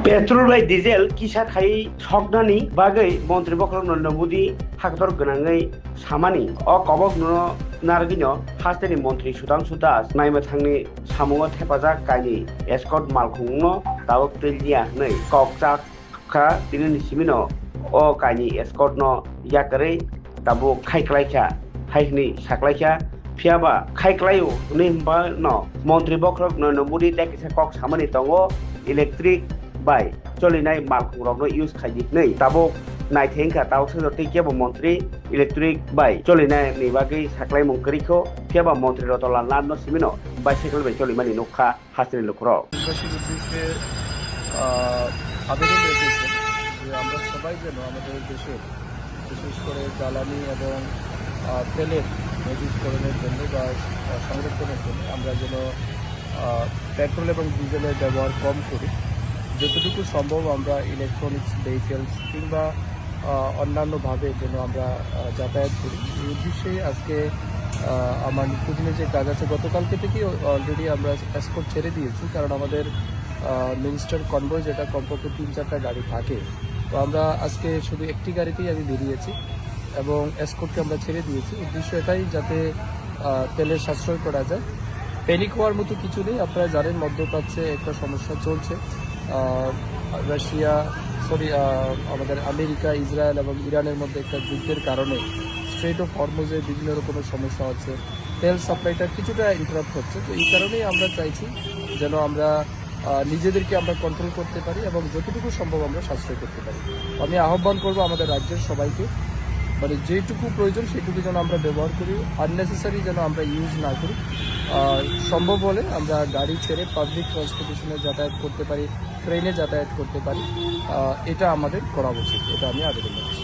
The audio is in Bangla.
पेट्रल बाय डिजेल किसा खाई सकनानि बागै मन्त्रि बख्रम नरेन्द्र मोदी हाखदर गोनाङै सामानि कबक नुनो नारगिनो हास्तेनि मन्त्रि सुधांशु दास नायमथांनि सामुङा हेफाजाब कानि एस्कट मालखुंनो दाबक तेलिया नै ककजाक खा दिननि सिमिनो कानि एस्कट न याकरै दाबो खायख्लायखा हायनि साख्लायखा फियाबा खायख्लायो नै होमबा न मन्त्रि बख्रम नरेन्द्र मोदी देखिसा कक सामानि दङो इलेक्ट्रिक बाय चलिनाय मालखुंरकनो इउज खायि नै दाबो नायथेंखा दाव सोजोरतै केबो मन्त्रि इलेक्ट्रिक बाय चलिनाय नि बागै साख्लाय मंकरिखौ केबा मन्त्रि रतला नानो सिमिनो बाइसाइकेल बाय चलिमानि नखा हास्टेल लुखर দেশবাসীর উদ্দেশ্যে আবেদন রেখেছেন যে আমরা সবাই যেন আমাদের দেশের বিশেষ করে জ্বালানি এবং তেলের মজুতকরণের জন্য বা সংরক্ষণের জন্য আমরা যেন পেট্রোল এবং ডিজেলের ব্যবহার কম করি, যতটুকু সম্ভব আমরা ইলেকট্রনিক্স ভেহিকেলস কিংবা অন্যান্যভাবে যেন আমরা যাতায়াত করি। এই উদ্দেশ্যেই আজকে আমার নিত্যদিনে যে কাজ আছে, গতকালকে থেকেই অলরেডি আমরা এসকর্ট ছেড়ে দিয়েছি, কারণ আমাদের মিনিস্টার কনভয় যেটা কমপক্ষে 3-4টা গাড়ি থাকে, তো আমরা আজকে শুধু একটি গাড়িতেই আমি বেরিয়েছি এবং এসকর্টকে আমরা ছেড়ে দিয়েছি। উদ্দেশ্য এটাই যাতে তেলের সাশ্রয় করা যায়। প্যানিক হওয়ার মতো কিছু নেই। আপনারা জানেন মধ্যপ্রাচ্যে একটা সমস্যা চলছে, আমাদের আমেরিকা, ইসরায়েল এবং ইরানের মধ্যে একটা যুদ্ধের কারণে স্ট্রেট অফ হরমুজে বিভিন্ন রকমের সমস্যা হচ্ছে, তেল সাপ্লাইটা কিছুটা ইন্টারাপ্ট হচ্ছে। তো এই কারণেই আমরা চাইছি যেন আমরা নিজেদেরকে আমরা কন্ট্রোল করতে পারি এবং যতটুকু সম্ভব আমরা সাশ্রয় করতে পারি। আমি আহ্বান করব আমাদের রাজ্যের সবাইকে, মানে যেটুকু প্রয়োজন সেটুকু যেন আমরা ব্যবহার করি, আননেসেসারি যেন আমরা ইউজ না করি। সম্ভব হলে আমরা গাড়ি ছেড়ে পাবলিক ট্রান্সপোর্টেশনে যাতায়াত করতে পারি, ট্রেনে যাতায়াত করতে পারি, এটা আমাদের করা উচিত। এটা আমি আবেদন করছি।